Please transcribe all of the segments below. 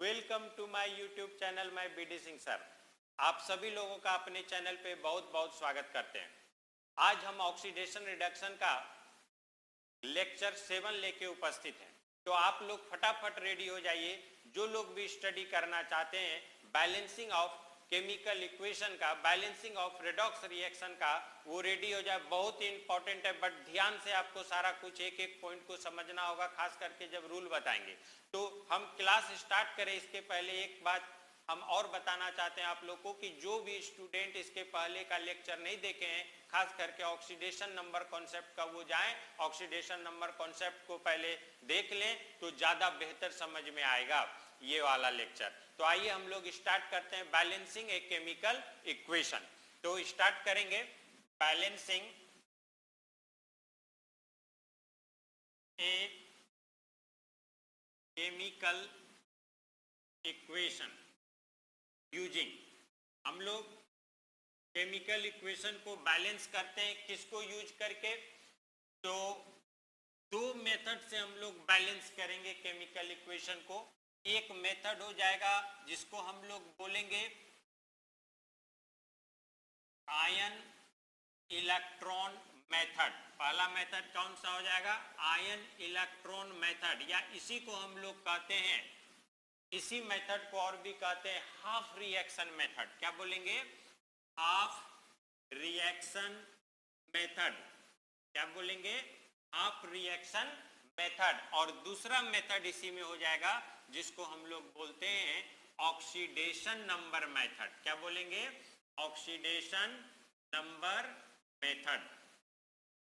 Welcome to my YouTube channel, मैं BD Singh sir. आप सभी लोगों का अपने चैनल पे बहुत बहुत स्वागत करते हैं। आज हम ऑक्सीडेशन रिडक्शन का लेक्चर 7 लेके उपस्थित हैं। तो आप लोग फटाफट रेडी हो जाइए। जो लोग भी स्टडी करना चाहते हैं बैलेंसिंग ऑफ केमिकल इक्वेशन का, बैलेंसिंग ऑफ रेडॉक्स रिएक्शन का, वो रेडी हो जाए। बहुत ही इंपॉर्टेंट है, बट ध्यान से आपको सारा कुछ एक एक पॉइंट को समझना होगा, खास करके जब रूल बताएंगे। तो हम क्लास स्टार्ट करें इसके पहले एक बात हम और बताना चाहते हैं आप लोग को कि जो भी स्टूडेंट इसके पहले का लेक्चर नहीं देखे हैं, खास करके ऑक्सीडेशन नंबर कॉन्सेप्ट का, वो जाएं ऑक्सीडेशन नंबर कॉन्सेप्ट को पहले देख लें तो ज़्यादा बेहतर समझ में आएगा ये वाला लेक्चर। तो आइए हम लोग स्टार्ट करते हैं बैलेंसिंग ए केमिकल इक्वेशन। तो स्टार्ट करेंगे balancing a chemical equation using. हम लोग केमिकल इक्वेशन को बैलेंस करते हैं किसको यूज करके? तो दो मेथड से हम लोग बैलेंस करेंगे केमिकल इक्वेशन को। एक मेथड हो जाएगा जिसको हम लोग बोलेंगे आयन इलेक्ट्रॉन मेथड। पहला मेथड कौन सा हो जाएगा? आयन इलेक्ट्रॉन मेथड, या इसी को हम लोग कहते हैं, इसी मेथड को और भी कहते हैं हाफ रिएक्शन मेथड। क्या बोलेंगे? Half reaction method. क्या बोलेंगे? Half reaction method. और दूसरा मेथड इसी में हो जाएगा जिसको हम लोग बोलते हैं ऑक्सीडेशन नंबर मेथड। क्या बोलेंगे? Oxidation number method.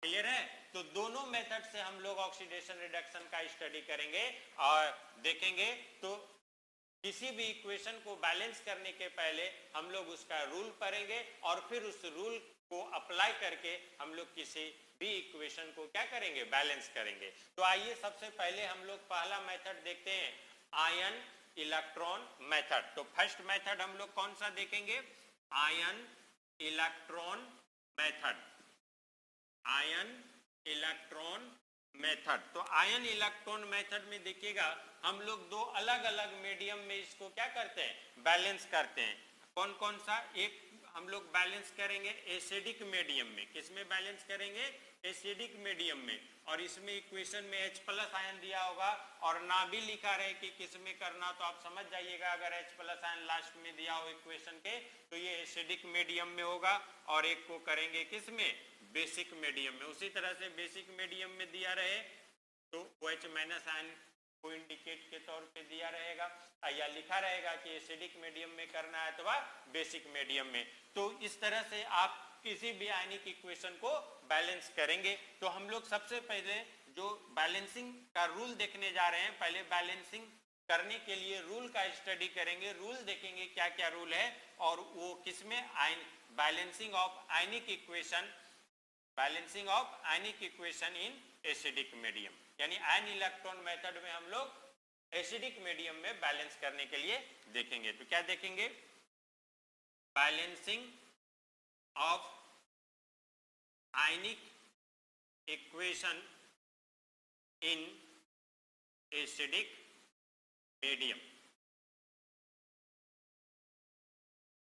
क्लियर है? तो दोनों मेथड से हम लोग ऑक्सीडेशन रिडक्शन का स्टडी करेंगे और देखेंगे। तो किसी भी इक्वेशन को बैलेंस करने के पहले हम लोग उसका रूल पढ़ेंगे और फिर उस रूल को अप्लाई करके हम लोग किसी भी इक्वेशन को क्या करेंगे? बैलेंस करेंगे। तो आइए सबसे पहले हम लोग पहला मेथड देखते हैं, आयन इलेक्ट्रॉन मेथड। तो फर्स्ट मेथड हम लोग कौन सा देखेंगे? Ion electron method. Ion electron method. तो आयन इलेक्ट्रॉन मेथड में देखिएगा हम लोग दो अलग अलग मीडियम में इसको क्या करते हैं? बैलेंस करते हैं। कौन कौन सा? एक हम लोग बैलेंस करेंगे एसिडिक मीडियम में। किस में बैलेंस करेंगे? एसिडिक मीडियम में। और इसमें इक्वेशन में H+ आयन दिया होगा और ना भी लिखा रहे कि किस में करना, तो आप समझ जाइएगा अगर H+ आयन लास्ट में दिया हो इक्वेशन के तो ये एसिडिक मीडियम में होगा। और एक को करेंगे किस में? बेसिक मीडियम में। उसी तरह से बेसिक मीडियम में दिया रहे तो OH- आयन को इंडिकेट के तौर पे दिया रहेगा, या लिखा रहेगा कि एसिडिक मीडियम में करना है अथवा बेसिक मीडियम में। तो इस तरह से आप किसी भी आयनिक इक्वेशन को बैलेंस करेंगे। तो हम लोग सबसे पहले जो बैलेंसिंग का रूल देखने जा रहे हैं, पहले बैलेंसिंग करने के लिए रूल का स्टडी करेंगे। रूल देखेंगे क्या क्या रूल है और वो किसमें? Ion balancing of ionic equation, balancing of ionic equation in acidic medium, यानी आयन इलेक्ट्रॉन मेथड में हम लोग एसिडिक मीडियम में बैलेंस करने के लिए देखेंगे। तो क्या देखेंगे? Balancing of ionic equation in acidic medium,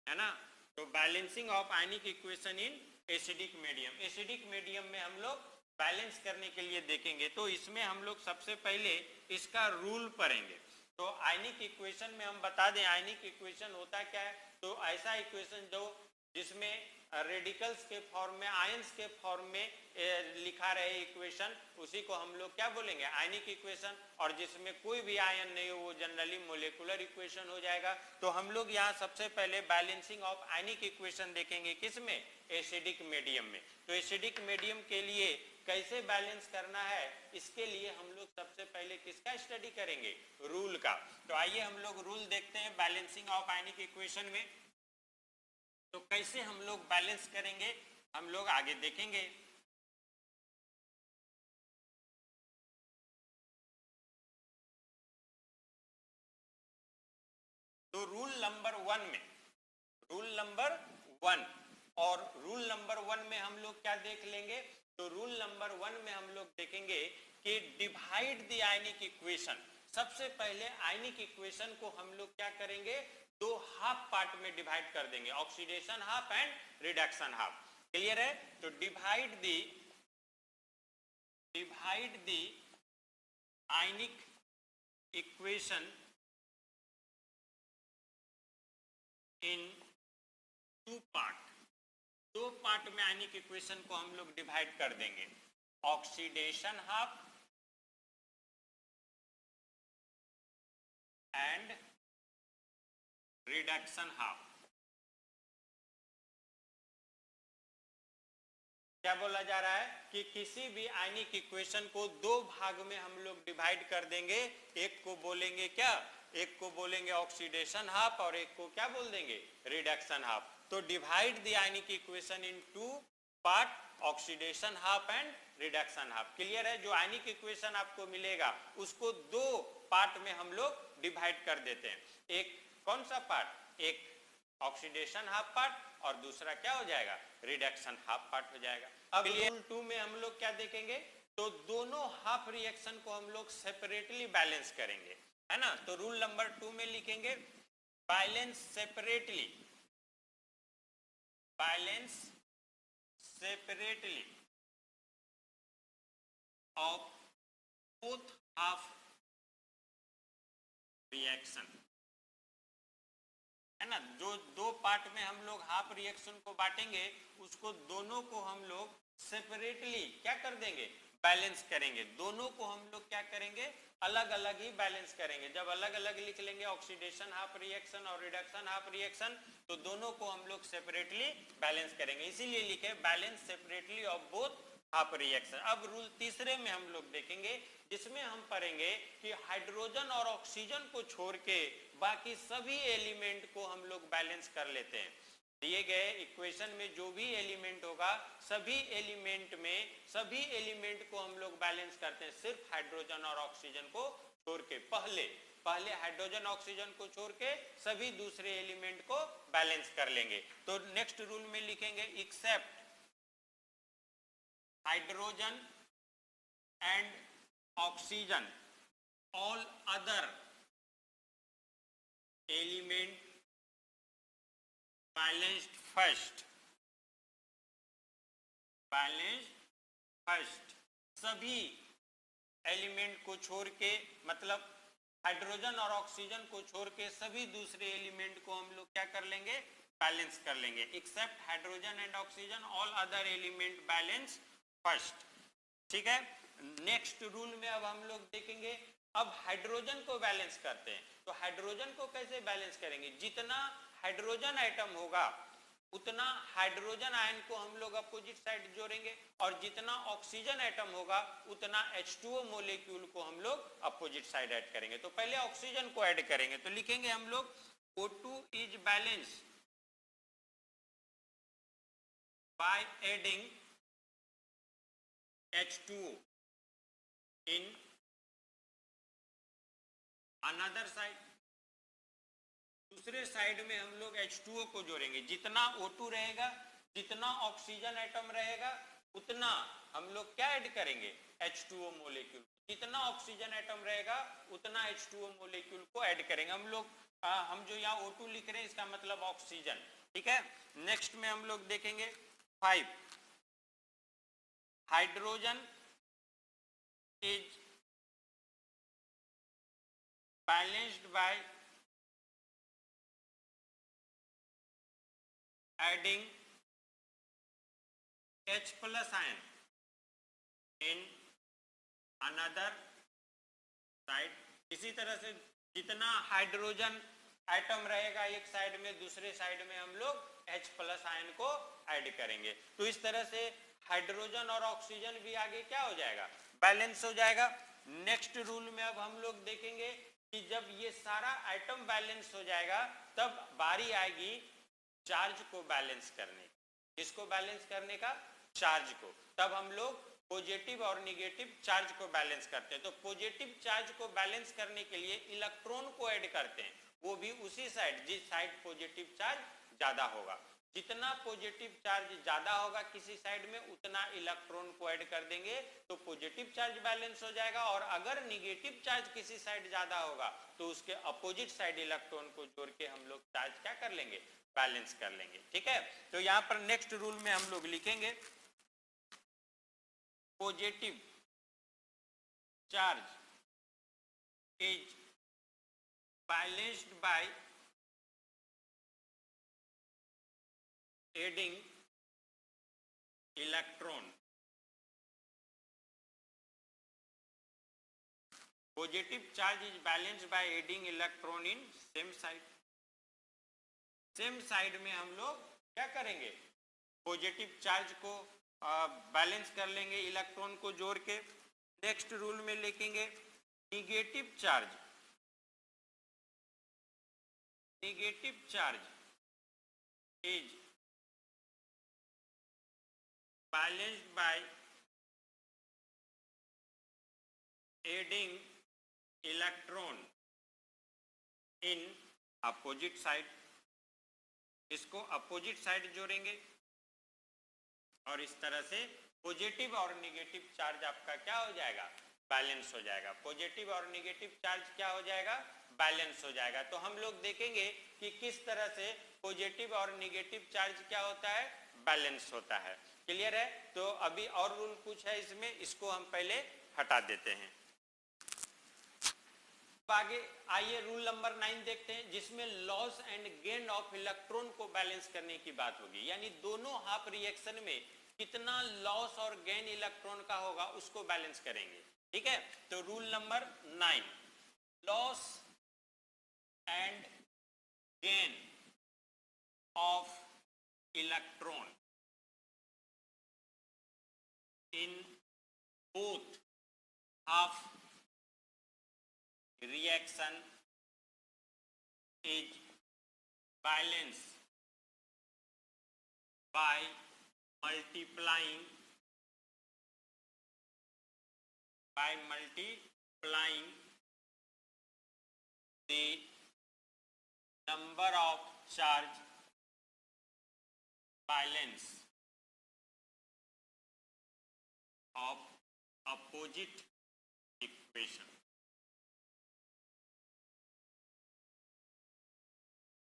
है ना? तो balancing of ionic equation in acidic medium, acidic medium में हम लोग बैलेंस करने के लिए देखेंगे। तो इसमें हम लोग सबसे पहले इसका रूल पढ़ेंगे। तो आयनिक इक्वेशन में हम बता दें आयनिक इक्वेशन होता क्या है। तो ऐसा इक्वेशन जो जिसमें रेडिकल्स के फॉर्म में, आयंस के फॉर्म में लिखा रहे इक्वेशन, उसी को हम लोग क्या बोलेंगे? आयनिक इक्वेशन। और जिसमें कोई भी आयन नहीं हो वो जनरली मोलिकुलर इक्वेशन हो जाएगा। तो हम लोग यहाँ सबसे पहले बैलेंसिंग ऑफ आयनिक इक्वेशन देखेंगे किसमें? एसिडिक मीडियम में। तो एसिडिक मीडियम के लिए कैसे बैलेंस करना है, इसके लिए हम लोग सबसे पहले किसका स्टडी करेंगे? रूल का। तो आइए हम लोग रूल देखते हैं बैलेंसिंग ऑफ आयनिक इक्वेशन में। तो कैसे हम लोग बैलेंस करेंगे हम लोग आगे देखेंगे। तो रूल नंबर 1 में, रूल नंबर 1 और रूल नंबर 1 में हम लोग क्या देख लेंगे? तो रूल नंबर 1 में हम लोग देखेंगे कि डिवाइड द आयनिक इक्वेशन। सबसे पहले आयनिक इक्वेशन को हम लोग क्या करेंगे, दो हाफ पार्ट में डिवाइड कर देंगे, oxidation half and reduction half. Clear है? तो divide the ionic equation in two part, दो पार्ट में आयनिक इक्वेशन को हम लोग डिवाइड कर देंगे, oxidation half and reduction half. क्या बोला जा रहा है कि किसी भी आयनिक इक्वेशन को दो भाग में हम लोग डिवाइड कर देंगे, एक को बोलेंगे क्या, एक को बोलेंगे ऑक्सीडेशन हाफ और एक को क्या बोल देंगे, रिडक्शन हाफ। तो divide the ionic equation in two part, oxidation half and reduction half. Clear है? जो आयनिक इक्वेशन आपको मिलेगा उसको दो पार्ट में हम लोग डिवाइड कर देते हैं। एक कौन सा पार्ट, एक ऑक्सीडेशन हाफ पार्ट और दूसरा क्या हो जाएगा, रिडक्शन हाफ पार्ट हो जाएगा। अब रूल 2 में हम लोग क्या देखेंगे, तो दोनों हाफ रिएक्शन को हम लोग सेपरेटली बैलेंस करेंगे, है ना। तो रूल नंबर 2 में लिखेंगे balance separately of both half reaction, है ना। जो दो पार्ट में हम लोग हाफ रिएक्शन को बांटेंगे उसको दोनों को हम लोग सेपरेटली क्या कर देंगे, बैलेंस करेंगे। दोनों को हम लोग क्या करेंगे, अलग अलग ही बैलेंस करेंगे। जब अलग अलग लिख लेंगे ऑक्सीडेशन हाफ रिएक्शन और रिडक्शन हाफ रिएक्शन, तो दोनों को हम लोग सेपरेटली बैलेंस करेंगे, इसीलिए लिखे balance separately of both half reaction. अब रूल तीसरे में हम लोग देखेंगे जिसमें हम पढ़ेंगे कि हाइड्रोजन और ऑक्सीजन को छोड़ के बाकी सभी एलिमेंट को हम लोग बैलेंस कर लेते हैं। दिए गए इक्वेशन में जो भी एलिमेंट होगा सभी एलिमेंट को हम लोग बैलेंस करते हैं, सिर्फ हाइड्रोजन और ऑक्सीजन को छोड़ के। पहले हाइड्रोजन ऑक्सीजन को छोड़ के सभी दूसरे एलिमेंट को बैलेंस कर लेंगे। तो नेक्स्ट रूल में लिखेंगे except hydrogen and oxygen all other element balanced first. सभी एलिमेंट को छोड़ के, मतलब हाइड्रोजन और ऑक्सीजन को छोड़ के सभी दूसरे एलिमेंट को हम लोग क्या कर लेंगे, बैलेंस कर लेंगे। Except hydrogen and oxygen all other element balance first. ठीक है। नेक्स्ट रूल में अब हम लोग देखेंगे, अब हाइड्रोजन को बैलेंस करते हैं। तो हाइड्रोजन को कैसे बैलेंस करेंगे, जितना हाइड्रोजन एटम होगा उतना हाइड्रोजन आयन को हम लोग अपोजिट साइड जोड़ेंगे, और जितना ऑक्सीजन एटम होगा उतना H2O मोलेक्यूल को हम लोग अपोजिट साइड ऐड करेंगे। तो पहले ऑक्सीजन को ऐड करेंगे, तो लिखेंगे हम लोग O2 is balance by adding H2O in another side। दूसरे साइड में हम लोग H2O को जोड़ेंगे। जितना O2 रहेगा, जितना ऑक्सीजन एटम रहेगा, उतना हम लोग क्या ऐड करेंगे, H2O मोलेक्यूल। जितना ऑक्सीजन एटम रहेगा उतना H2O मोलेक्यूल को ऐड करेंगे हम लोग। हम जो यहाँ O2 लिख रहे हैं इसका मतलब ऑक्सीजन। ठीक है। नेक्स्ट में हम लोग देखेंगे 5 hydrogen is balanced by adding H plus ion in another side। इसी तरह से जितना हाइड्रोजन एटम रहेगा एक साइड में, दूसरे साइड में हम लोग H प्लस आयन को ऐड करेंगे। तो इस तरह से हाइड्रोजन और ऑक्सीजन भी आगे क्या हो जाएगा, बैलेंस हो जाएगा। नेक्स्ट रूल में अब हम लोग देखेंगे कि जब ये सारा आइटम बैलेंस हो जाएगा तब बारी आएगी चार्ज को बैलेंस करने। किसको बैलेंस करने का, चार्ज को। तब हम लोग पॉजिटिव और नेगेटिव चार्ज को बैलेंस करते हैं। तो पॉजिटिव चार्ज को बैलेंस करने के लिए इलेक्ट्रॉन को ऐड करते हैं, वो भी उसी साइड जिस साइड पॉजिटिव चार्ज ज्यादा होगा। जितना पॉजिटिव चार्ज ज्यादा होगा किसी साइड में उतना इलेक्ट्रॉन को ऐड कर देंगे तो पॉजिटिव चार्ज बैलेंस हो जाएगा, और अगर निगेटिव चार्ज किसी साइड ज्यादा होगा तो उसके अपोजिट साइड इलेक्ट्रॉन को जोड़ के हम लोग चार्ज क्या कर लेंगे, बैलेंस कर लेंगे। ठीक है, तो यहां पर नेक्स्ट रूल में हम लोग लिखेंगे positive charge is balanced bye adding electron, positive charge is balanced by adding electron in same side। Same side में हम लोग क्या करेंगे, पॉजिटिव चार्ज को बैलेंस कर लेंगे इलेक्ट्रॉन को जोड़ के। नेक्स्ट रूल में लिखेंगे negative charge is balanced by adding electron in opposite side। इसको अपोजिट साइड जोड़ेंगे और इस तरह से पॉजिटिव और निगेटिव चार्ज आपका क्या हो जाएगा, बैलेंस हो जाएगा। पॉजिटिव और निगेटिव चार्ज क्या हो जाएगा, बैलेंस हो जाएगा। तो हम लोग देखेंगे कि किस तरह से पॉजिटिव और निगेटिव चार्ज क्या होता है, बैलेंस होता है। क्लियर है? तो अभी और रूल कुछ है इसमें, इसको हम पहले हटा देते हैं। आगे आइए रूल नंबर 9 देखते हैं, जिसमें loss and gain of electron को बैलेंस करने की बात होगी। यानी दोनों हाफ रिएक्शन में कितना लॉस और गेन इलेक्ट्रॉन का होगा उसको बैलेंस करेंगे। ठीक है, तो rule number 9, loss and gain of electron in both half reaction is balanced by multiplying the number of charge balance of opposite equation।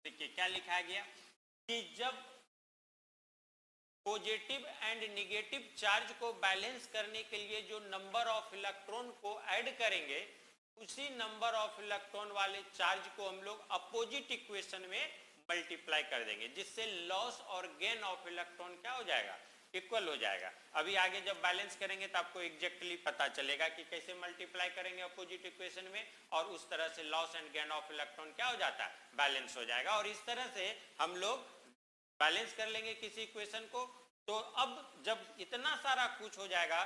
देखिए क्या लिखा गया कि जब पॉजिटिव एंड निगेटिव चार्ज को बैलेंस करने के लिए जो नंबर ऑफ इलेक्ट्रॉन को ऐड करेंगे उसी नंबर ऑफ इलेक्ट्रॉन वाले चार्ज को हम लोग अपोजिट इक्वेशन में मल्टीप्लाई कर देंगे, जिससे लॉस और गेन ऑफ इलेक्ट्रॉन क्या हो जाएगा, इक्वल हो जाएगा। अभी आगे जब बैलेंस करेंगे तो आपको एग्जैक्टली पता चलेगा कि कैसे मल्टीप्लाई करेंगे अपोजिट इक्वेशन में, और उस तरह से loss and gain of electron क्या हो जाता है, बैलेंस हो जाएगा। और इस तरह से हम लोग बैलेंस कर लेंगे किसी इक्वेशन को। तो अब जब इतना सारा कुछ हो जाएगा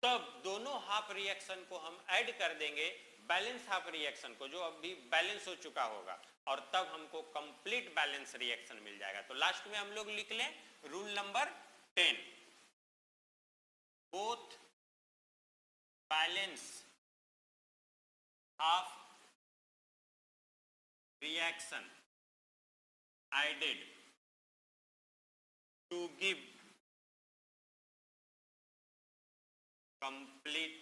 तब दोनों हाफ रिएक्शन को हम ऐड कर देंगे बैलेंस हाफ रिएक्शन को, जो अभी बैलेंस हो चुका होगा, और तब हमको कंप्लीट बैलेंस रिएक्शन मिल जाएगा। तो लास्ट में हम लोग लिख लें rule number 10, both balance half reaction added to give complete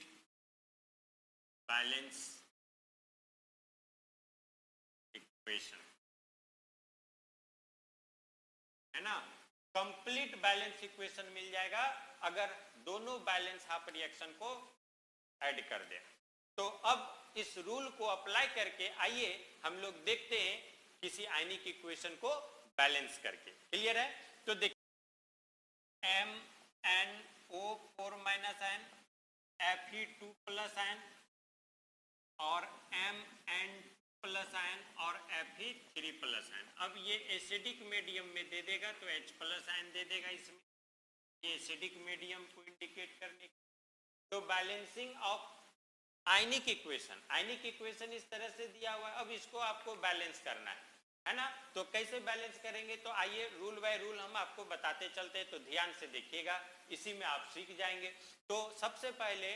balance equation, है ना। कंप्लीट बैलेंस इक्वेशन मिल जाएगा अगर दोनों बैलेंस हाफ रिएक्शन को ऐड कर दे। तो अब इस रूल को अप्लाई करके आइए हम लोग देखते हैं किसी आयनिक इक्वेशन को बैलेंस करके। क्लियर है? तो देखिए MnO4- Fe2+ और Mn2+ और Fe3+। अब ये एसिडिक मीडियम में दे देगा तो H+ दे देगा इसमें, ये एसिडिक मीडियम को इंडिकेट करने के। तो बैलेंसिंग ऑफ आयनिक इक्वेशन इस तरह से दिया हुआ है। अब इसको आपको बैलेंस करना है ना। तो कैसे बैलेंस करेंगे, तो आइए रूल बाय रूल हम आपको बताते चलते हैं, तो ध्यान से देखिएगा, इसी में आप सीख जाएंगे। तो सबसे पहले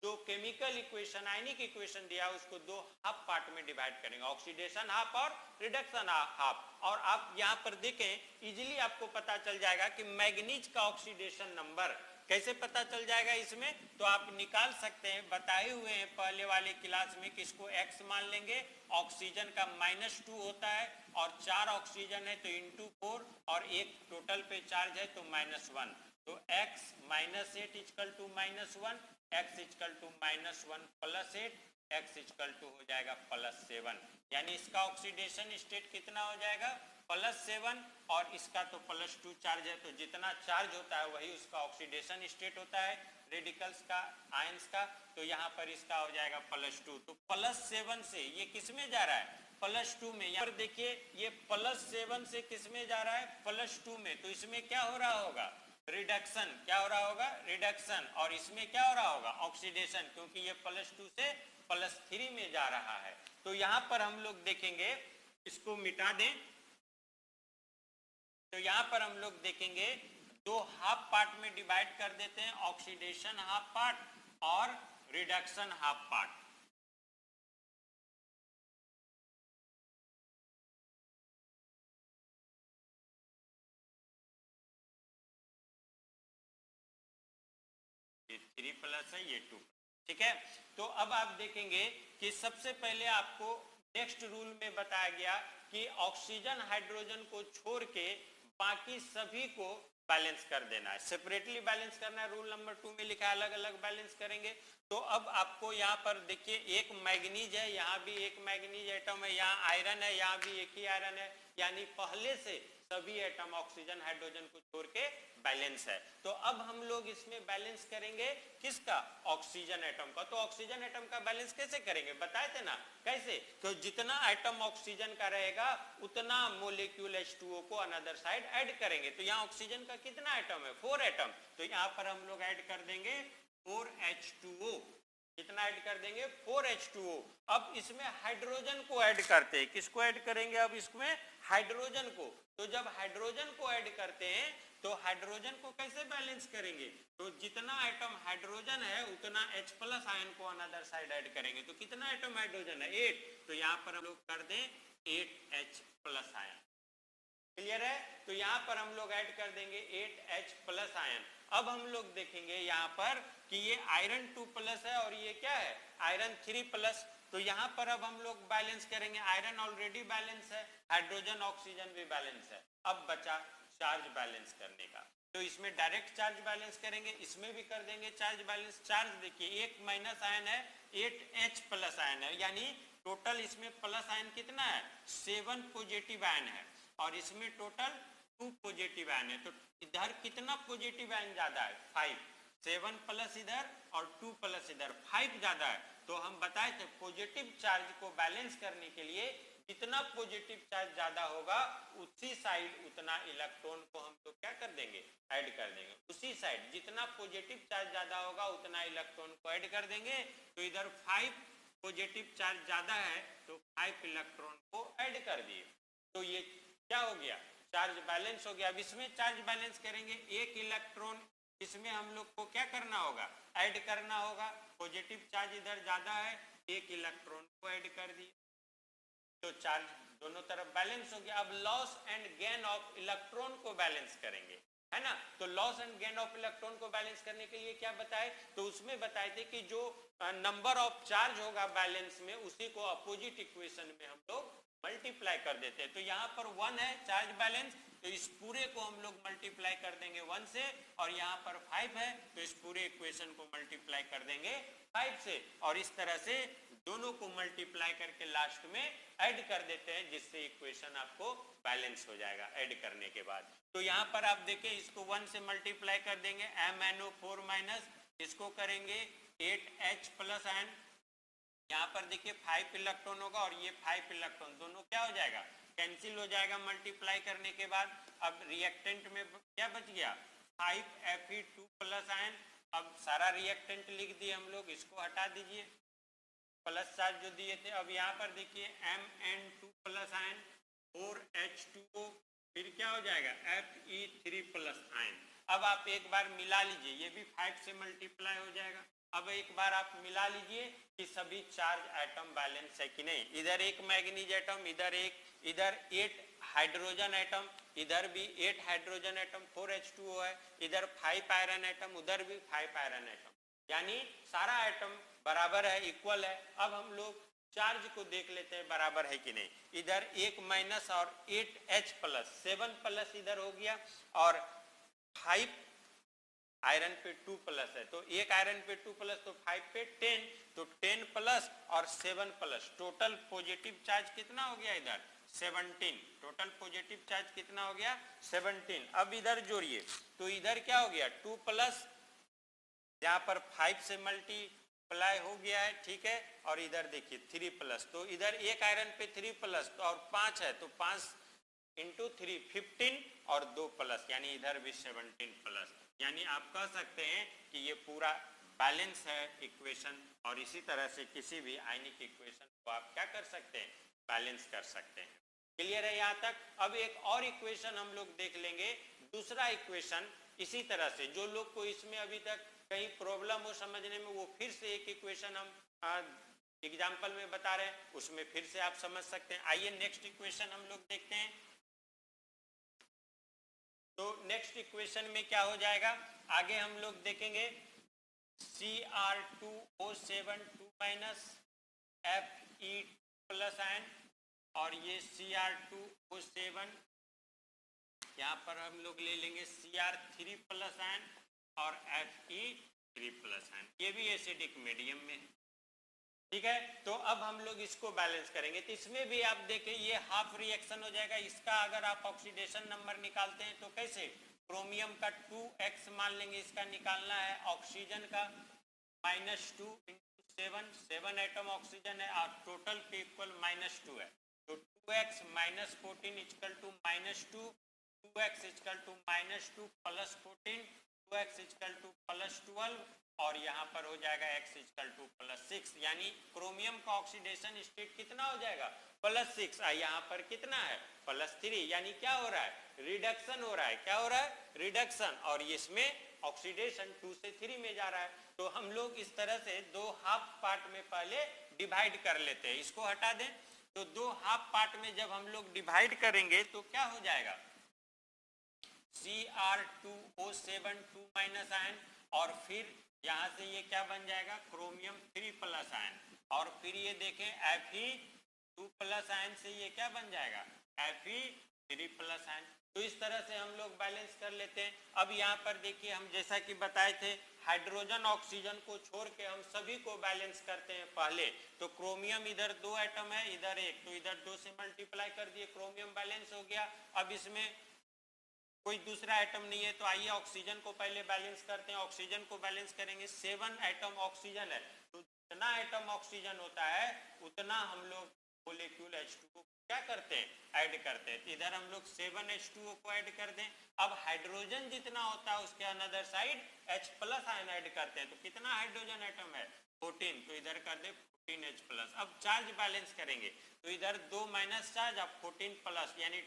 जो केमिकल इक्वेशन आयनिक इक्वेशन दिया उसको दो हाफ पार्ट में डिवाइड करेंगे, ऑक्सीडेशन हाफ और रिडक्शन हाफ। और आप यहाँ पर देखें इजीली आपको पता चल जाएगा कि मैग्नीज का ऑक्सीडेशन नंबर कैसे पता चल जाएगा इसमें, तो आप निकाल सकते हैं, बताए हुए हैं पहले वाले क्लास में कि इसको x मान लेंगे, ऑक्सीजन का -2 होता है और 4 ऑक्सीजन है तो इंटू 4 और एक टोटल पे चार्ज है तो -1, तो x -8 equal to -1, x equal to -1 plus 8, x equal to हो जाएगा +7, यानी इसका ऑक्सीडेशन स्टेट कितना हो जाएगा +7 और इसका तो +2 चार्ज है, तो जितना चार्ज होता है वही उसका ऑक्सीडेशन स्टेट होता है रेडिकल्स का, आयंस का, तो यहाँ पर इसका हो जाएगा +2। तो +7 से ये किस में जा रहा है +2 में, यहाँ पर देखिए ये +7 से किस में जा रहा है +2 में, तो इसमें क्या हो रहा होगा रिडक्शन, क्या हो रहा होगा रिडक्शन, और इसमें क्या हो रहा होगा ऑक्सीडेशन, क्योंकि ये +2 से +3 में जा रहा है। तो यहाँ पर हम लोग देखेंगे, इसको मिटा दें, तो यहाँ पर हम लोग देखेंगे दो हाफ पार्ट में डिवाइड कर देते हैं, ऑक्सीडेशन हाफ पार्ट और रिडक्शन हाफ पार्ट। ये 3+ है, ये 2, ठीक है। तो अब आप देखेंगे कि सबसे पहले आपको नेक्स्ट रूल में बताया गया कि ऑक्सीजन हाइड्रोजन को छोड़ के बाकी सभी को बैलेंस कर देना है, सेपरेटली बैलेंस करना है, रूल नंबर 2 में लिखा है अलग अलग बैलेंस करेंगे। तो अब आपको यहाँ पर देखिए एक मैग्नीज है, यहाँ भी एक मैग्नीज एटम है, यहाँ आयरन है, यहाँ भी एक ही आयरन है, यानी पहले से सभी एटम ऑक्सीजन हाइड्रोजन को छोड़ के बैलेंस है। तो अब हम लोग इसमें बैलेंस करेंगे किसका ऑक्सीजन एटम का। तो ऑक्सीजन एटम का बैलेंस कैसे करेंगे बताए थे ना, कैसे, तो जितना एटम ऑक्सीजन का रहेगा उतना मोलिक्यूल H2O को अनदर साइड ऐड करेंगे। तो यहाँ ऑक्सीजन का कितना एटम है 4 एटम, तो यहाँ पर हम लोग ऐड कर देंगे 4H2O, कितना ऐड कर देंगे 4H2O। अब इसमें हाइड्रोजन को ऐड करते हैं, किसको ऐड करेंगे अब इसमें हाइड्रोजन को। तो जब हाइड्रोजन को ऐड करते हैं तो हाइड्रोजन को कैसे बैलेंस करेंगे, तो जितना एटम हाइड्रोजन है उतना H+ आयन को अनदर साइड ऐड करेंगे। तो कितना एटम हाइड्रोजन है 8, तो यहाँ पर हम लोग कर दें 8H+ आयन, क्लियर है। तो यहाँ पर हम लोग ऐड कर देंगे 8H+ आयन। अब हम लोग देखेंगे यहाँ पर कि ये आयरन 2+ है और ये क्या है आयरन 3+, तो यहाँ पर अब हम लोग बैलेंस करेंगे, आयरन ऑलरेडी बैलेंस है, हाइड्रोजन ऑक्सीजन भी बैलेंस है, अब बचा चार्ज बैलेंस करने का। तो इसमें डायरेक्ट चार्ज बैलेंस करेंगे, इसमें भी कर देंगे चार्ज बैलेंस। चार्ज देखिए एक माइनस आयन है, 8H+ आयन है, यानी टोटल इसमें प्लस आयन कितना है 7 पॉजिटिव आयन है और इसमें टोटल 2 पॉजिटिव आयन है। तो इधर कितना पॉजिटिव आयन ज्यादा है 5, 7+ इधर और 2+ इधर, 5 ज्यादा है। तो हम बताए थे पॉजिटिव चार्ज को बैलेंस करने के लिए जितना पॉजिटिव चार्ज ज्यादा होगा उसी साइड उतना इलेक्ट्रॉन को हम लोग क्या कर देंगे ऐड कर देंगे, उसी साइड जितना पॉजिटिव चार्ज ज्यादा होगा उतना इलेक्ट्रॉन को ऐड कर देंगे। तो इधर 5 पॉजिटिव चार्ज ज्यादा है तो 5 इलेक्ट्रॉन को ऐड कर दिए, तो ये क्या हो गया चार्ज बैलेंस हो गया। अब इसमें चार्ज बैलेंस करेंगे, एक इलेक्ट्रॉन इसमें हम लोग को क्या करना होगा ऐड करना होगा, पॉजिटिव चार्ज इधर ज्यादा है एक इलेक्ट्रॉन को ऐड कर दिए, तो चार्ज दोनों तरफ बैलेंस हो गया। अब loss and gain of electron को बैलेंस करेंगे, है ना। तो loss and gain of electron को बैलेंस करने के लिए क्या बताए, तो उसमें बताए थे कि जो नंबर ऑफ चार्ज होगा बैलेंस में उसी को अपोजिट इक्वेशन में हम लोग मल्टीप्लाई कर देते हैं। तो यहाँ पर 1 है चार्ज बैलेंस, तो इस पूरे को हम लोग मल्टीप्लाई कर देंगे 1 से, और यहाँ पर 5 है तो इस पूरे इक्वेशन को मल्टीप्लाई कर देंगे 5 से, और इस तरह से दोनों को मल्टीप्लाई करके लास्ट में ऐड कर देते हैं, जिससे इक्वेशन आपको बैलेंस हो जाएगा ऐड करने के बाद। तो यहाँ पर आप देखें इसको 1 से मल्टीप्लाई कर देंगे, MnO4- इसको करेंगे 8H+ आयन, यहाँ पर देखिए 5 इलेक्ट्रॉन होगा और ये 5 इलेक्ट्रॉन दोनों क्या हो जाएगा कैंसिल हो जाएगा मल्टीप्लाई करने के बाद। अब रिएक्टेंट में क्या बच गया 5Fe2+ आयन। अब सारा रिएक्टेंट लिख दिए हम लोग, इसको हटा दीजिए प्लस चार्ज जो दिए थे। अब यहाँ पर देखिए Mn2+ आयन 4H2O, फिर क्या हो जाएगा Fe3+ आयन। अब आप एक बार मिला लीजिए, ये भी 5 से मल्टीप्लाई हो जाएगा, अब एक बार आप मिला लीजिए कि सभी चार्ज एटम बैलेंस है कि नहीं। इधर एक मैग्नीज एटम, इधर 8 हाइड्रोजन एटम, इधर भी 8 हाइड्रोजन एटम, 4H2O है, इधर 5 आयरन एटम, उधर भी 5 आयरन एटम, यानी सारा एटम बराबर है, इक्वल है। अब हम लोग चार्ज को देख लेते हैं बराबर है कि नहीं। इधर 1 माइनस और 8H प्लस, 7 प्लस इधर हो गया, और 5 आयरन पे 2 प्लस है, तो एक आयरन पे 2 प्लस, तो 5 पे 10, तो 10 प्लस और 7 प्लस, टोटल पॉजिटिव चार्ज कितना हो गया इधर 17। टोटल पॉजिटिव चार्ज कितना हो गया 17। अब इधर जोड़िए तो इधर क्या हो गया 2 प्लस, यहाँ पर 5 से मल्टीप्लाई हो गया है, ठीक है। और इधर देखिए 3 प्लस, तो इधर एक आयरन पे 3 प्लस तो और 5 है, तो 5 इंटू 3 15 और 2 प्लस, यानी इधर भी 17 प्लस। यानी आप कह सकते हैं कि ये पूरा बैलेंस है इक्वेशन, और इसी तरह से किसी भी आयनिक इक्वेशन को आप क्या कर सकते हैं, बैलेंस कर सकते हैं। क्लियर है यहाँ तक। अब एक और इक्वेशन हम लोग देख लेंगे, दूसरा इक्वेशन इसी तरह से। जो लोग को इसमें अभी तक कहीं प्रॉब्लम हो समझने में, वो फिर से एक इक्वेशन हम एग्जाम्पल में बता रहे हैं, उसमें फिर से आप समझ सकते हैं। आइए नेक्स्ट इक्वेशन हम लोग देखते हैं। तो नेक्स्ट इक्वेशन में क्या हो जाएगा, आगे हम लोग देखेंगे Cr2O7 2 minus Fe plus ion, और ये Cr2O7 यहाँ पर हम लोग ले लेंगे Cr3 प्लस आयन और Fe3 प्लस आयन, ये भी एसिडिक मीडियम में है, ठीक है। तो अब हम लोग इसको बैलेंस करेंगे, तो इसमें भी आप देखें ये हाफ रिएक्शन हो जाएगा। इसका अगर आप ऑक्सीडेशन नंबर निकालते हैं तो कैसे, क्रोमियम का 2x मान लेंगे, इसका निकालना है। ऑक्सीजन का -2 इंटू 7 एटम ऑक्सीजन है, और टोटल के इक्वल -2 है, तो 2x minus 14 equal to -2, 2x equal to -2 plus 14, 2x equal to plus 12, और यहाँ पर हो जाएगा x इक्वल टू +6, यानी क्रोमियम का ऑक्सीडेशन स्टेट कितना हो जाएगा +6, यहाँ पर कितना है +3, यानी क्या हो रहा है रिडक्शन हो रहा है। क्या हो रहा है रिडक्शन, और इसमें ऑक्सीडेशन 2 से 3 में जा रहा है। तो हम लोग इस तरह से दो हाफ पार्ट में पहले डिवाइड कर लेते हैं, इसको हटा दें। तो दो हाफ पार्ट में जब हम लोग डिवाइड करेंगे तो क्या हो जाएगा Cr2O7 2 माइनस आयन, और फिर यहाँ से ये क्या बन जाएगा क्रोमियम 3 प्लस आयन, और फिर ये देखें Fe2 प्लस आयन से ये क्या बन जाएगा Fe3 प्लस आयन। तो इस तरह से हम लोग बैलेंस कर लेते हैं। अब यहाँ पर देखिए हम जैसा कि बताए थे, हाइड्रोजन ऑक्सीजन को छोड़ के हम सभी को बैलेंस करते हैं पहले। तो क्रोमियम इधर 2 एटम है, इधर 1, तो इधर 2 से मल्टीप्लाई कर दिए, क्रोमियम बैलेंस हो गया। अब इसमें कोई दूसरा एटम नहीं है, तो आइए ऑक्सीजन को पहले बैलेंस करते हैं। ऑक्सीजन को बैलेंस करेंगे, 7 एटम ऑक्सीजन है, तो जितना एटम ऑक्सीजन होता है उतना हम लोग मोलेक्यूल H2O क्या करते हैं ऐड करते हैं। इधर हम लोग 7H2O को ऐड कर दें। अब हाइड्रोजन जितना होता है उसके another side H plus ion add करते हैं, तो कितना हाइड्रोजन एटम है 14, तो इधर कर दे 14H प्लस। अब चार्ज बैलेंस करेंगे, तो इधर 2 माइनस चार्ज, अब 14 प्लस, यानी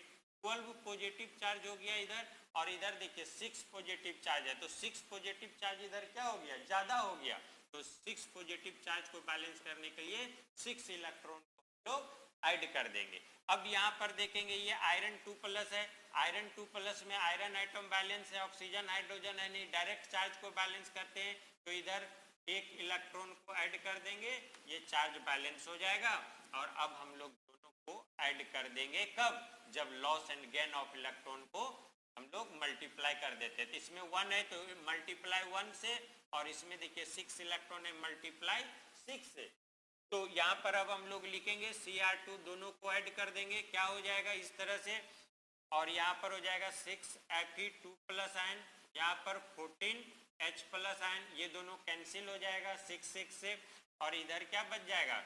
12 पॉजिटिव चार्ज हो गया इधर, और इधर देखिए 6 पॉजिटिव चार्ज है, तो 6 पॉजिटिव चार्ज इधर क्या हो गया ज्यादा हो गया। तो 6 पॉजिटिव चार्ज को बैलेंस करने के लिए 6 इलेक्ट्रॉन को लोग ऐड कर देंगे। अब यहाँ पर देखेंगे ये आयरन 2 प्लस है, आयरन 2 प्लस में आयरन एटम बैलेंस है, ऑक्सीजन हाइड्रोजन है नहीं, डायरेक्ट चार्ज को बैलेंस करते हैं, तो इधर एक इलेक्ट्रॉन को ऐड कर देंगे, ये चार्ज बैलेंस हो जाएगा। और अब हम लोग दोनों को ऐड कर देंगे कब, जब loss and gain of electron को हम लोग मल्टीप्लाई कर देते हैं। तो इसमें 1 है तो मल्टीप्लाई 1 से, और इसमें देखिए 6 इलेक्ट्रॉन है मल्टीप्लाई 6 से। तो यहाँ पर अब हम लोग लिखेंगे Cr2, दोनों को ऐड कर देंगे, क्या हो जाएगा इस तरह से, और यहाँ पर हो जाएगा 6 Fe2 प्लस आयन, यहाँ पर 14H प्लस आयन, ये दोनों कैंसिल हो जाएगा 6 6 से, और इधर क्या बच जाएगा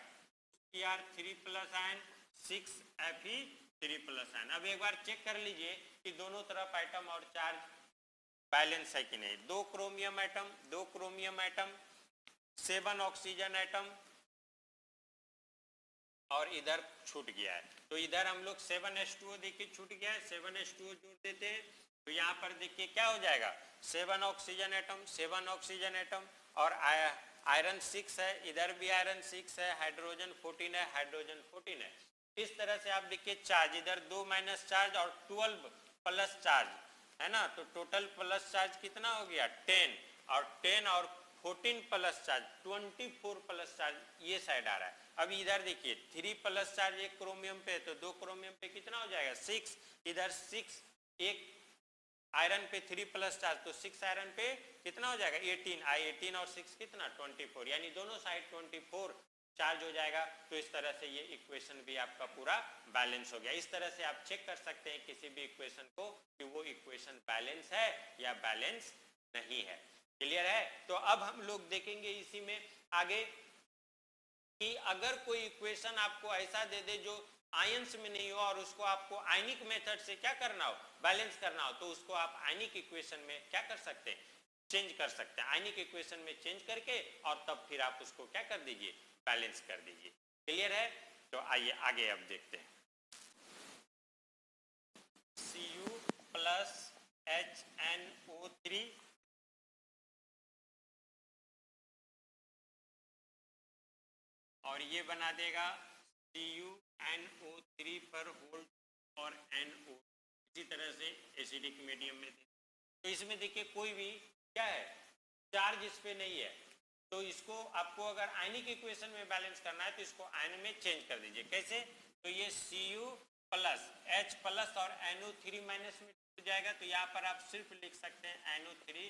Cr3 plus ion 6 Fe3 plus ion. अब एक बार चेक कर लीजिए कि दोनों तरफ एटम और चार्ज बैलेंस है कि नहीं। 2 chromium atom, 2 chromium atom, 7 oxygen atom, और इधर छूट गया है, तो इधर हम लोग 7H2O देखिए छूट गया है, 7H2O जोड़ देते हैं, तो यहाँ पर देखिए क्या हो जाएगा 7 ऑक्सीजन एटम, 7 ऑक्सीजन एटम, और आयरन 6 है, इधर भी आयरन 6 है, हाइड्रोजन 14 है, हाइड्रोजन 14 है। इस तरह से आप देखिए चार्ज, इधर 2 माइनस चार्ज और 12 प्लस चार्ज है ना, तो टोटल प्लस चार्ज कितना हो गया 10, और 10 और 14 प्लस चार्ज 24 प्लस चार्ज ये साइड आ रहा है। अब इधर देखिए 3 प्लस चार्ज एक क्रोमियम पे, तो 2 क्रोमियम पे कितना हो जाएगा 6, इधर 6 एक आयरन पे 3 प्लस चार्ज, तो 6 आयरन पे कितना हो जाएगा 18, 18 और 6 कितना 24, यानी दोनों साइड 24 चार्ज हो जाएगा। तो इस तरह से ये इक्वेशन भी आपका पूरा बैलेंस हो गया। इस तरह से आप चेक कर सकते हैं किसी भी इक्वेशन को कि वो इक्वेशन बैलेंस है या बैलेंस नहीं है। क्लियर है? तो अब हम लोग देखेंगे इसी में आगे कि अगर कोई इक्वेशन आपको ऐसा दे दे जो आयंस में नहीं हो और उसको आपको आयनिक मेथड से क्या करना हो, बैलेंस करना हो, तो उसको आप आयनिक इक्वेशन में क्या कर सकते हैं, चेंज कर सकते हैं। आयनिक इक्वेशन में चेंज करके और तब फिर आप उसको क्या कर दीजिए, बैलेंस कर दीजिए। क्लियर है? तो आइए आगे अब देखते हैं। Cu प्लस HNO3 और ये बना देगा CuNO3 पर होल्ड और NO, इसी तरह से एसिडिक मीडियम में दे। तो इसमें देखिए कोई भी क्या है, चार्ज इस पे नहीं है, तो इसको आपको अगर आयनिक इक्वेशन में बैलेंस करना है तो इसको आयन में चेंज कर दीजिए। कैसे? तो ये Cu प्लस H प्लस और NO3 माइनस में हो जाएगा, तो यहाँ पर आप सिर्फ लिख सकते हैं NO3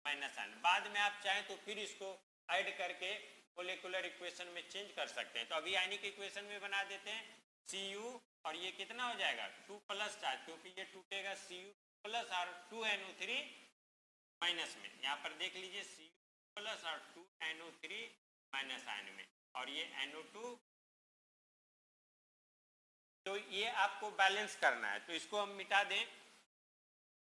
माइनस N। बाद में आप चाहें तो फिर इसको ऐड करके मोलिकुलर इक्वेशन में चेंज कर सकते हैं। तो अभी आयनिक इक्वेशन में बना देते हैं Cu, और ये कितना हो जाएगा 2 प्लस चार्ज, क्योंकि ये टूटेगा Cu प्लस और 2NO3 माइनस में। यहाँ पर देख लीजिए Cu प्लस और 2NO3 माइनस आयन में, और ये NO2। तो ये आपको बैलेंस करना है, तो इसको हम मिटा दें।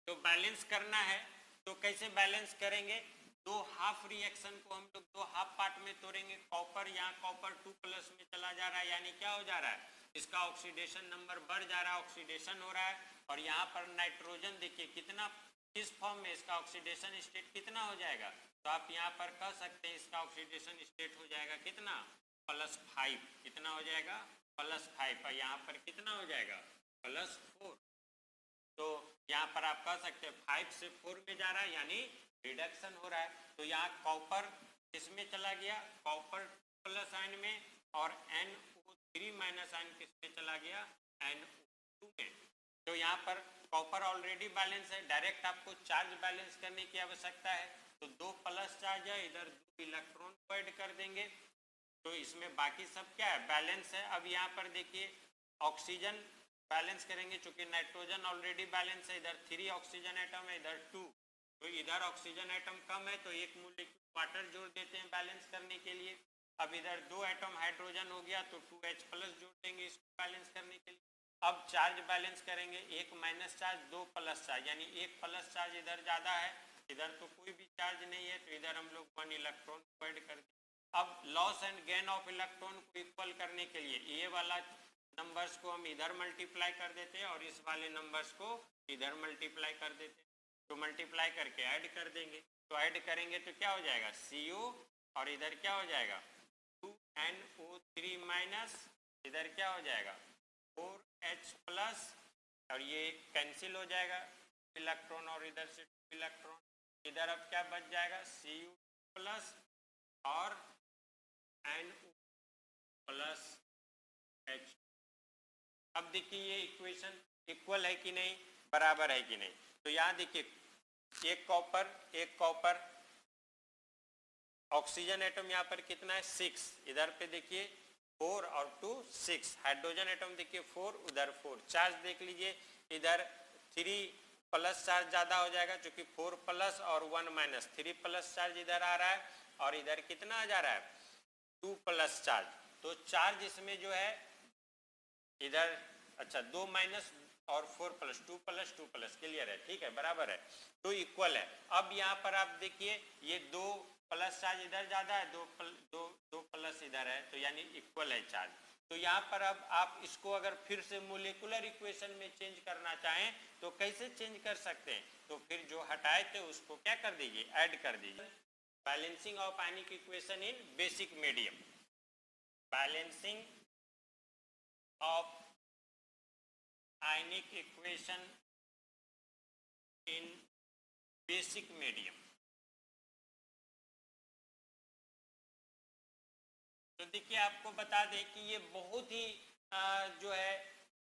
तो बैलेंस करना है तो कैसे बैलेंस करेंगे, दो हाफ रिएक्शन को हम लोग दो हाफ पार्ट में तोड़ेंगे। कॉपर, यहाँ कॉपर 2 प्लस में चला जा रहा है, यानी क्या हो जा रहा है, इसका ऑक्सीडेशन नंबर बढ़ जा रहा है, ऑक्सीडेशन हो रहा है। और यहाँ पर नाइट्रोजन देखिए कितना, किस फॉर्म में, इसका ऑक्सीडेशन स्टेट कितना हो जाएगा, तो आप यहाँ पर कह सकते हैं इसका ऑक्सीडेशन स्टेट हो जाएगा कितना +5, कितना हो जाएगा +5, और यहाँ पर कितना हो जाएगा +4। तो यहाँ पर आप कह सकते हैं 5 से 4 में जा रहा है, यानी रिडक्शन हो रहा है। तो यहाँ कॉपर किसमें चला गया, कॉपर प्लस आयन में, और NO3 माइनस आयन किसमें चला गया, NO2 में। तो यहाँ पर कॉपर ऑलरेडी बैलेंस है, डायरेक्ट आपको चार्ज बैलेंस करने की आवश्यकता है। तो 2 प्लस चार्ज है, इधर 2 इलेक्ट्रॉन को ऐड कर देंगे, तो इसमें बाकी सब क्या है, बैलेंस है। अब यहाँ पर देखिए ऑक्सीजन बैलेंस करेंगे, चूंकि नाइट्रोजन ऑलरेडी बैलेंस है, इधर 3 ऑक्सीजन एटम है, इधर 2, तो इधर ऑक्सीजन एटम कम है, तो एक मोलिक्यूल वाटर जोड़ देते हैं बैलेंस करने के लिए। अब इधर 2 एटम हाइड्रोजन हो गया, तो 2H प्लस जोड़ देंगे इसको बैलेंस करने के लिए। अब चार्ज बैलेंस करेंगे, एक माइनस चार्ज 2 प्लस चार्ज, यानी एक प्लस चार्ज इधर ज़्यादा है, इधर तो कोई भी चार्ज नहीं है, तो इधर हम लोग 1 इलेक्ट्रॉन को ऐड कर दें। अब loss and gain of electron को इक्वल करने के लिए ये वाला नंबर्स को हम इधर मल्टीप्लाई कर देते हैं और इस वाले नंबर्स को इधर मल्टीप्लाई कर देते हैं, तो मल्टीप्लाई करके ऐड कर देंगे। तो ऐड करेंगे तो क्या हो जाएगा Cu, और इधर क्या हो जाएगा 2NO3 माइनस, इधर क्या हो जाएगा 4H प्लस, और ये कैंसिल हो जाएगा इलेक्ट्रॉन, और इधर से 2 इलेक्ट्रॉन, इधर अब क्या बच जाएगा Cu प्लस और NO प्लस H। अब देखिए ये इक्वेशन इक्वल है कि नहीं, बराबर है कि नहीं। तो यहाँ देखिए एक कॉपर, ऑक्सीजन एटम यहाँ पर कितना है 6, इधर पे देखिए 4 और 2 6, हाइड्रोजन एटम देखिए 4, उधर 4, चार्ज देख लीजिए इधर 3 प्लस चार्ज ज़्यादा हो जाएगा, क्योंकि 4 प्लस और 1 माइनस, 3 प्लस चार्ज इधर आ रहा है, और इधर कितना आ जा रहा है 2 प्लस चार्ज। तो चार्ज इसमें जो है इधर, अच्छा 2 माइनस और 4 प्लस, 2 प्लस 2 प्लस, क्लियर है, ठीक है, बराबर है, तो इक्वल है। अब यहाँ पर आप देखिए ये 2 प्लस चार्ज इधर ज़्यादा है, 2 प्लस इधर है, तो यानी इक्वल है चार्ज। तो यहाँ पर अब आप इसको अगर फिर से मोलिकुलर इक्वेशन में चेंज करना चाहें तो कैसे चेंज कर सकते हैं, तो फिर जो हटाए थे उसको क्या कर दीजिए, ऐड कर दीजिए। Balancing of ionic equation in basic medium, balancing of ionic equation in basic medium. तो देखिए आपको बता दें कि ये बहुत ही जो है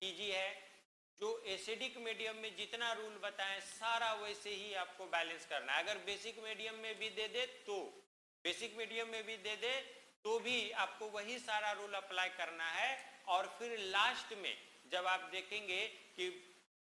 इजी है। जो एसिडिक मीडियम में जितना रूल बताएं सारा वैसे ही आपको बैलेंस करना है। अगर बेसिक मीडियम में भी दे दे तो बेसिक मीडियम में भी दे दे तो भी आपको वही सारा रूल अप्लाई करना है। और फिर लास्ट में जब आप देखेंगे कि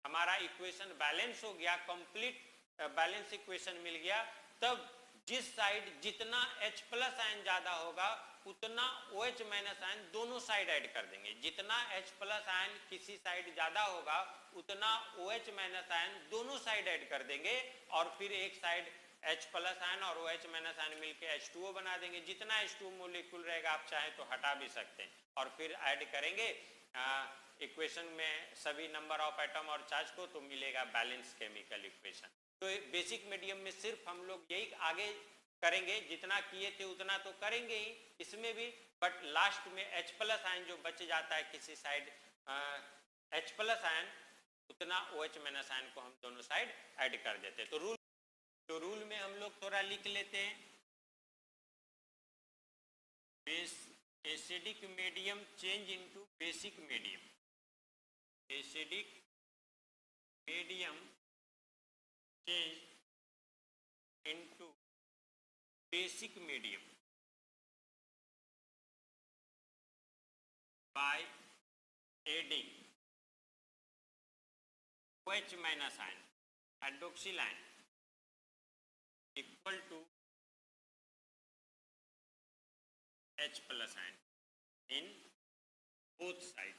हमारा इक्वेशन बैलेंस हो गया, कंप्लीट बैलेंस इक्वेशन मिल गया, तब जिस साइड जितना H प्लस आयन ज्यादा होगा उतना OH माइनस आयन दोनों साइड ऐड कर देंगे। जितना H प्लस आयन किसी साइड ज्यादा होगा उतना OH माइनस आयन दोनों साइड ऐड कर देंगे और फिर एक साइड H प्लस आयन और OH माइनस आयन मिलकर H2O बना देंगे। जितना H2O मोलिक्यूल रहेगा आप चाहें तो हटा भी सकते हैं और फिर ऐड करेंगे इक्वेशन में सभी नंबर ऑफ एटम और चार्ज को, तो मिलेगा बैलेंस केमिकल इक्वेशन। तो बेसिक मीडियम में सिर्फ हम लोग यही आगे करेंगे, जितना किए थे उतना तो करेंगे ही इसमें भी, बट लास्ट में H प्लस आयन जो बच जाता है किसी साइड H प्लस आयन, उतना OH माइनस आयन को हम दोनों साइड ऐड कर देते। तो रूल में हम लोग थोड़ा लिख लेते हैं। Acidic medium change into basic medium, acidic medium change into basic medium by adding OH minus ion, hydroxyl ion equal to H plus ion in both side,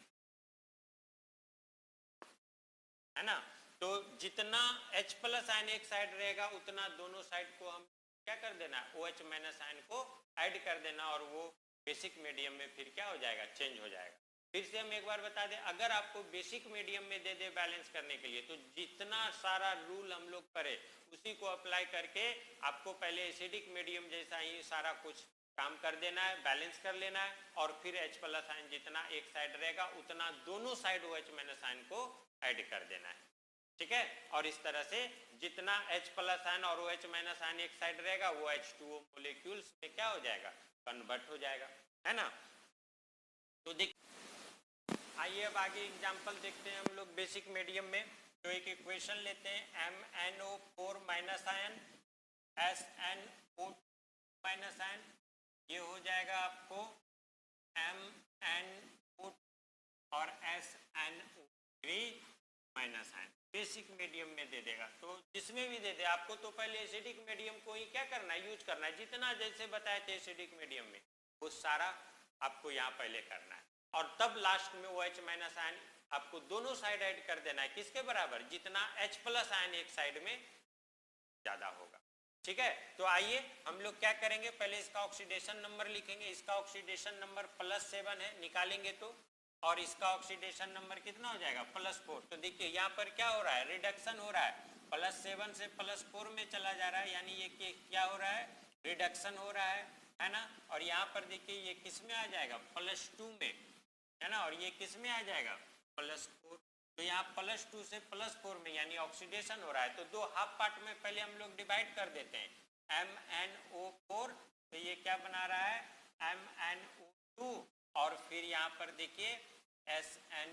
है ना। तो जितना H प्लस आयन एक साइड रहेगा उतना दोनों side को हम क्या कर देना, OH माइनस आयन को ऐड कर देना और वो बेसिक मीडियम में फिर क्या हो जाएगा, चेंज हो जाएगा। फिर से हम एक बार बता दें, अगर आपको बेसिक मीडियम में दे दे बैलेंस करने के लिए तो जितना सारा रूल हम लोग करें उसी को अप्लाई करके आपको पहले एसिडिक मीडियम जैसा ही सारा कुछ काम कर देना है, बैलेंस कर लेना है और फिर H प्लस आयन जितना एक साइड रहेगा उतना दोनों साइड OH माइनस आयन को ऐड कर देना है, ठीक है। और इस तरह से जितना H प्लस आयन और OH माइनस आयन एक साइड रहेगा वो H2O मोलिक्यूल्स में क्या हो जाएगा, कन्वर्ट हो जाएगा, है ना। तो देख आइए अब आगे एग्जांपल देखते हैं हम लोग बेसिक मीडियम में। तो एक इक्वेशन लेते हैं MnO4 minus ion SnO2 minus ion, ये हो जाएगा आपको MnO2 और SnO3 minus ion. Basic medium में दे देगा, तो जिसमें भी दे दे आपको तो पहले एसिडिक मीडियम को ही क्या करना है, यूज करना है। जितना जैसे बताए थे एसिडिक मीडियम में वो सारा आपको यहाँ पहले करना है और तब लास्ट में OH माइनस आयन आपको दोनों साइड ऐड कर देना है, किसके बराबर, जितना H प्लस आयन एक साइड में ज्यादा होगा, ठीक है। तो आइए हम लोग क्या करेंगे, पहले इसका ऑक्सीडेशन नंबर लिखेंगे। इसका ऑक्सीडेशन नंबर +7 है, निकालेंगे तो, और इसका ऑक्सीडेशन नंबर कितना हो जाएगा, +4। तो देखिए यहाँ पर क्या हो रहा है, रिडक्शन हो रहा है, +7 से +4 में चला जा रहा है, यानी ये क्या हो रहा है, रिडक्शन हो रहा है ना। और यहाँ पर देखिए ये किस में आ जाएगा, +2 में, है ना, और ये किस में आ जाएगा, +4। तो यहाँ +2 से +4 में यानी ऑक्सीडेशन हो रहा है। तो दो हाफ पार्ट में पहले हम लोग डिवाइड कर देते हैं, MnO4 तो ये क्या बना रहा है, MnO2 और फिर यहाँ पर देखिए Sn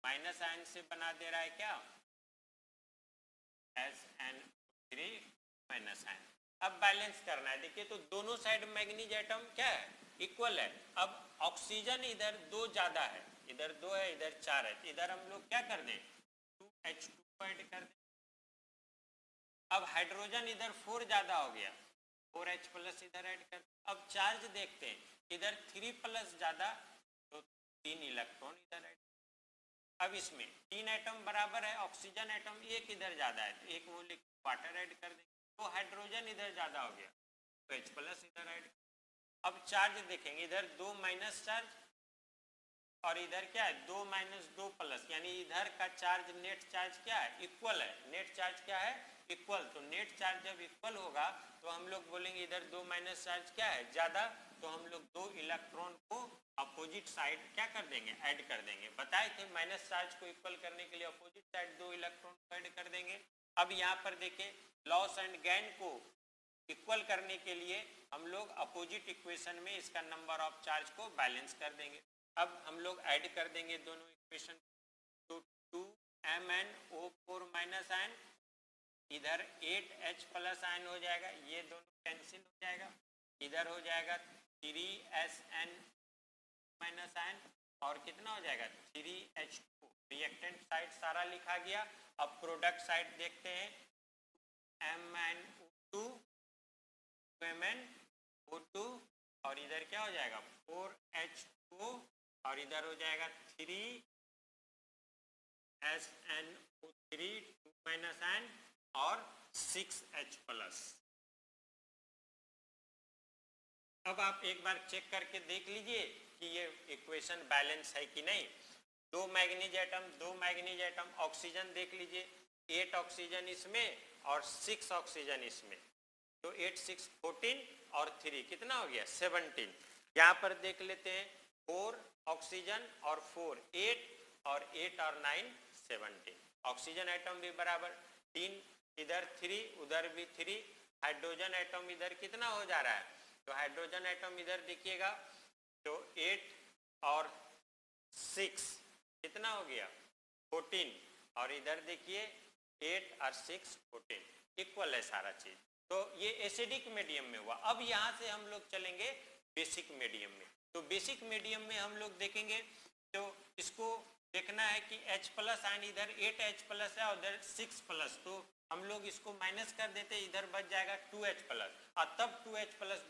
माइनस आयन से बना दे रहा है क्या, SnO3 माइनस आयन। अब बैलेंस करना है, देखिए तो दोनों साइड मैग्नीज एटम क्या है, इक्वल है। अब ऑक्सीजन इधर 2 ज्यादा है, इधर 2 है इधर 4 है, इधर हम लोग क्या कर दें, 2H2 ऐड कर दें। अब हाइड्रोजन इधर 4 ज्यादा हो गया, 4H प्लस इधर ऐड कर। अब चार्ज देखते हैं, इधर 3 प्लस ज्यादा तो 3 इलेक्ट्रॉन इधर ऐड। अब इसमें 3 एटम बराबर है, ऑक्सीजन एटम एक इधर ज्यादा है तो एक मोलिक्यूल वाटर ऐड कर देंगे। तो हाइड्रोजन इधर ज्यादा हो गया तो H प्लस इधर ऐड। अब चार्ज देखेंगे, इधर 2 माइनस चार्ज और इधर क्या है 2 माइनस 2 प्लस, यानी इधर का चार्ज नेट चार्ज क्या है, इक्वल है। नेट चार्ज क्या है, इक्वल, तो नेट चार्ज जब इक्वल होगा तो हम लोग बोलेंगे इधर दो माइनस चार्ज क्या है ज़्यादा, तो हम लोग दो इलेक्ट्रॉन को अपोजिट साइड क्या कर देंगे, ऐड कर देंगे। बताए थे माइनस चार्ज को इक्वल करने के लिए अपोजिट साइड दो इलेक्ट्रॉन को ऐड कर देंगे। अब यहाँ पर देखें लॉस एंड गेन को इक्वल करने के लिए हम लोग अपोजिट इक्वेशन में इसका नंबर ऑफ चार्ज को बैलेंस कर देंगे। अब हम लोग ऐड कर देंगे दोनों इक्वेशन, तो 2MnO4 माइनस आयन, इधर 8H प्लस आयन हो जाएगा, ये दोनों कैंसिल हो जाएगा, इधर हो जाएगा 3SN माइनस आयन और कितना हो जाएगा 3H2। रिएक्टेंट साइड सारा लिखा गया। अब प्रोडक्ट साइड देखते हैं, MnO2 MnO2 और इधर क्या हो जाएगा 4H2 और इधर हो जाएगा 3SnO3 2 माइनस आयन और 6H प्लस। अब आप एक बार चेक करके देख लीजिए कि ये इक्वेशन बैलेंस है कि नहीं। दो मैग्नीज एटम ऑक्सीजन देख लीजिए, 8 ऑक्सीजन इसमें और 6 ऑक्सीजन इसमें, तो 8 6 14 और 3 कितना हो गया 17। यहाँ पर देख लेते हैं 4 ऑक्सीजन और 4 8 और 8 और 9 17। ऑक्सीजन एटम भी बराबर 3, इधर 3 उधर भी 3। हाइड्रोजन एटम इधर कितना हो जा रहा है, तो हाइड्रोजन एटम इधर देखिएगा तो 8 और 6 कितना हो गया 14 और इधर देखिए 8 और 6 14, इक्वल है सारा चीज। तो ये एसिडिक मीडियम में हुआ। अब यहाँ से हम लोग चलेंगे बेसिक मीडियम में। तो बेसिक मीडियम में हम लोग देखेंगे तो इसको देखना है कि H प्लस आयन इधर 8H प्लस है और इधर 6 प्लस, तो हम लोग इसको माइनस कर देते, इधर बच जाएगा 2H प्लस और तब 2H प्लस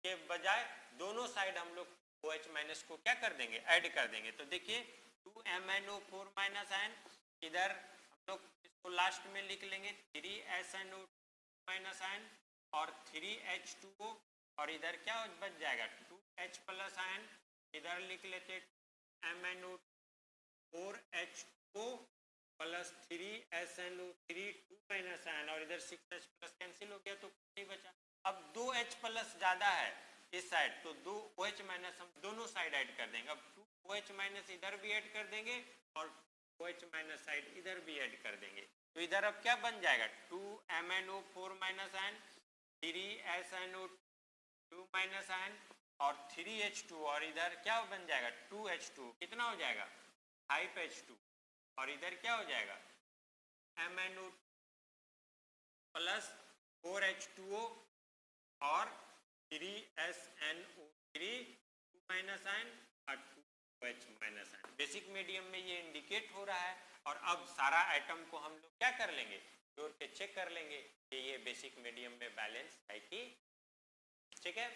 के बजाय दोनों साइड हम लोग OH माइनस को क्या कर देंगे, ऐड कर देंगे। तो देखिए 2MnO4 माइनस आयन, इधर हम लोग इसको लास्ट में लिख लेंगे 3SnO2 माइनस आयन और 3H2O और इधर क्या बच जाएगा 2H प्लस आयन, इधर लिख लेते MnO4H2O plus 3SnO3 2 minus ion और इधर 6H प्लस कैंसिल हो गया तो नहीं बचा। अब 2H प्लस ज्यादा है इस साइड तो 2OH माइनस हम दोनों साइड ऐड कर देंगे। अब 2OH माइनस इधर भी ऐड कर देंगे और OH माइनस साइड इधर भी ऐड कर देंगे, तो इधर अब क्या बन जाएगा 2MnO4 minus ion, 3SnO2 minus ion और 3H2 और इधर क्या बन जाएगा 2H2, कितना हो जाएगा 5H2 और इधर क्या हो जाएगा MnO प्लस 4H2O और 3SnO3 2 माइनस आयन और 2OH minus ion. Basic medium में ये इंडिकेट हो रहा है और अब सारा आइटम को हम लोग क्या कर लेंगे, जोड़ के चेक कर लेंगे कि ये बेसिक मीडियम में बैलेंस है कि, ठीक है।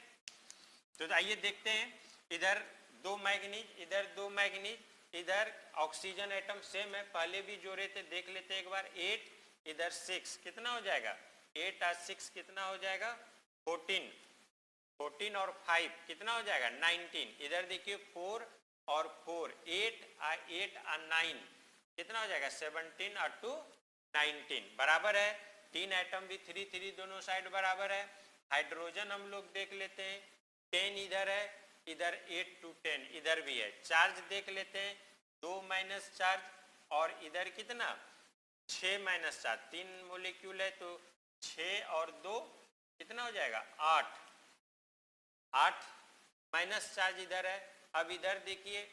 तो आइए देखते हैं, इधर दो मैग्नीज, इधर दो मैग्नीज, इधर ऑक्सीजन एटम सेम है, पहले भी जोड़े थे, देख लेते हैं एक बार। 8 इधर 6 कितना हो जाएगा 8 और 6 कितना हो जाएगा 14, 14 और 5 कितना हो जाएगा 19। इधर देखिए 4 और 4 8 और 9 कितना हो जाएगा 17 और 2 19 बराबर है। 3 एटम भी 3 3 दोनों साइड बराबर है। हाइड्रोजन हम लोग देख लेते हैं, 10 इधर है, इधर 8 to 10 इधर भी है। चार्ज देख लेते हैं, 2 माइनस चार्ज और इधर कितना 6 माइनस चार्ज, 3 मोलिक्यूल है तो 6 और 2 कितना हो जाएगा 8, 8 माइनस चार्ज इधर है। अब इधर देखिए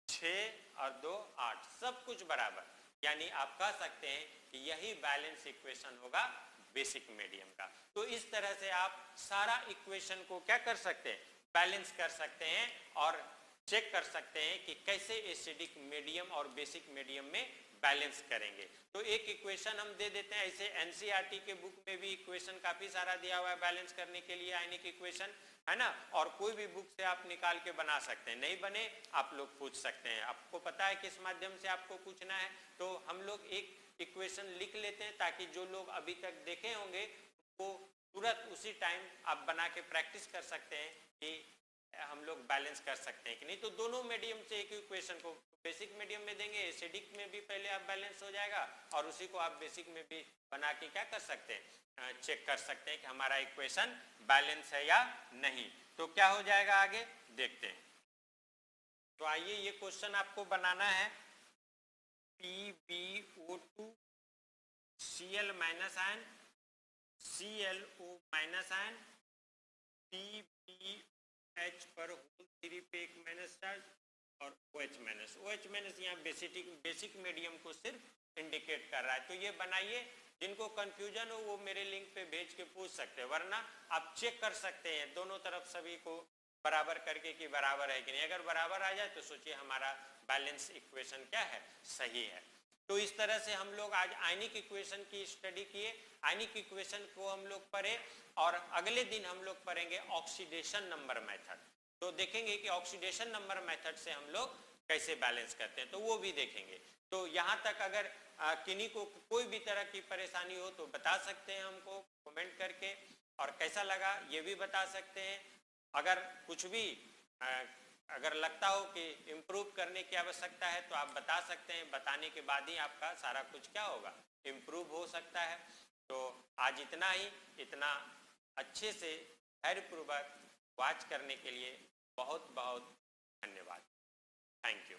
6 और 2 8, सब कुछ बराबर, यानी आप कह सकते हैं कि यही बैलेंस इक्वेशन होगा बेसिक मीडियम का। तो इस तरह से आप सारा इक्वेशन को क्या कर सकते हैं, बैलेंस कर सकते हैं और चेक कर सकते हैं कि कैसे एसिडिक मीडियम और बेसिक मीडियम में बैलेंस करेंगे। तो एक इक्वेशन हम दे देते हैं, ऐसे एनसीईआरटी के बुक में भी इक्वेशन काफी सारा दिया हुआ है बैलेंस करने के लिए, आयनिक इक्वेशन है ना, और कोई भी बुक से आप निकाल के बना सकते हैं, नहीं बने आप लोग पूछ सकते हैं। आपको पता है किस माध्यम से आपको पूछना है, तो हम लोग एक इक्वेशन लिख लेते हैं ताकि जो लोग अभी तक देखे होंगे वो तुरंत उसी टाइम आप बना के प्रैक्टिस कर सकते हैं कि हम लोग बैलेंस कर सकते हैं कि नहीं। तो दोनों मीडियम से एक इक्वेशन को बेसिक मीडियम में देंगे, एसिडिक में भी पहले आप बैलेंस हो जाएगा और उसी को आप बेसिक में भी बना के क्या कर सकते हैं, चेक कर सकते हैं कि हमारा इक्वेशन बैलेंस है या नहीं। तो क्या हो जाएगा आगे देखते हैं। तो आइए ये क्वेश्चन आपको बनाना है, PbO2 Cl minus ion ClO minus ion TbH पर होल 3 पे एक माइनस चार्ज और OH माइनस। OH माइनस यहाँ बेसिक मीडियम को सिर्फ इंडिकेट कर रहा है। तो ये बनाइए, जिनको कंफ्यूजन हो वो मेरे लिंक पे भेज के पूछ सकते हैं, वरना आप चेक कर सकते हैं दोनों तरफ सभी को बराबर करके कि बराबर है कि नहीं। अगर बराबर आ जाए तो सोचिए हमारा बैलेंस इक्वेशन क्या है, सही है। तो इस तरह से हम लोग आज आयनिक इक्वेशन की स्टडी किए, आयनिक इक्वेशन को हम लोग पढ़े और अगले दिन हम लोग पढ़ेंगे ऑक्सीडेशन नंबर मेथड। तो देखेंगे कि ऑक्सीडेशन नंबर मेथड से हम लोग कैसे बैलेंस करते हैं, तो वो भी देखेंगे। तो यहाँ तक अगर किन्हीं को कोई भी तरह की परेशानी हो तो बता सकते हैं हमको कमेंट करके, और कैसा लगा ये भी बता सकते हैं। अगर कुछ भी अगर लगता हो कि इम्प्रूव करने की आवश्यकता है तो आप बता सकते हैं, बताने के बाद ही आपका सारा कुछ क्या होगा, इम्प्रूव हो सकता है। तो आज इतना ही, इतना अच्छे से धैर्यपूर्वक वॉच करने के लिए बहुत बहुत धन्यवाद। Thank you.